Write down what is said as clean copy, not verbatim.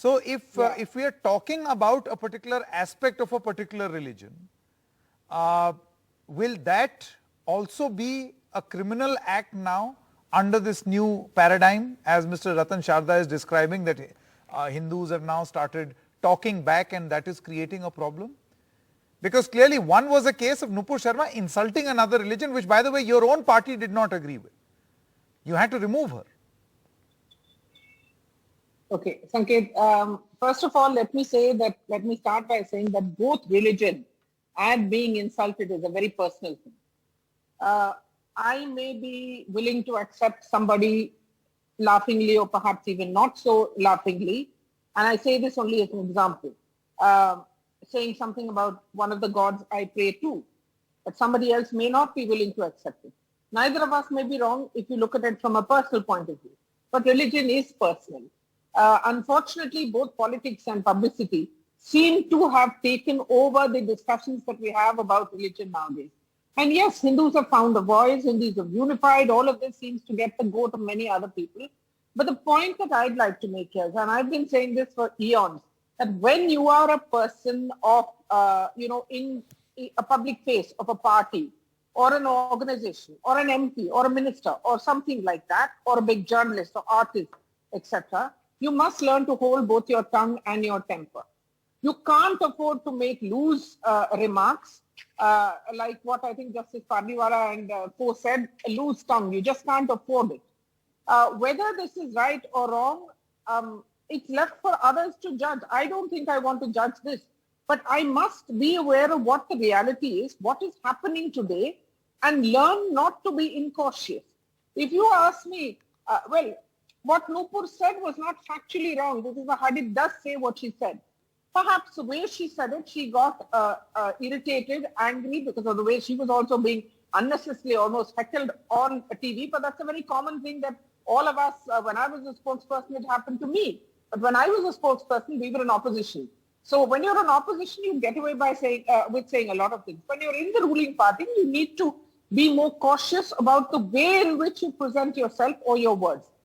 So if we are talking about a particular aspect of a particular religion, will that also be a criminal act now under this new paradigm, as Mr. Ratan Sharda is describing, that Hindus have now started talking back and that is creating a problem? Because clearly one was a case of Nupur Sharma insulting another religion, which by the way your own party did not agree with. You had to remove her. Okay, Sanket, first of all, let me start by saying that both religion and being insulted is a very personal thing. I may be willing to accept somebody laughingly or perhaps even not so laughingly, and I say this only as an example, saying something about one of the gods I pray to, but somebody else may not be willing to accept it. Neither of us may be wrong if you look at it from a personal point of view, but religion is personal. Unfortunately, both politics and publicity seem to have taken over the discussions that we have about religion nowadays. And yes, Hindus have found a voice, Hindus have unified, all of this seems to get the goat of many other people. But the point that I'd like to make here, and I've been saying this for eons, that when you are a person of, in a public face of a party, or an organization, or an MP, or a minister, or something like that, or a big journalist, or artist, etc., you must learn to hold both your tongue and your temper. You can't afford to make loose remarks, like what I think Justice Pardiwala and Co said, a loose tongue. You just can't afford it. Whether this is right or wrong, it's left for others to judge. I don't think I want to judge this, but I must be aware of what the reality is, what is happening today, and learn not to be incautious. If you ask me, what Nupur said was not factually wrong, because the Hadith does say what she said. Perhaps the way she said it, she got irritated, angry, because of the way she was also being unnecessarily almost heckled on TV. But that's a very common thing that all of us, when I was a spokesperson, it happened to me. But when I was a spokesperson, we were in opposition. So when you're in opposition, you get away by saying with saying a lot of things. When you're in the ruling party, you need to be more cautious about the way in which you present yourself or your words.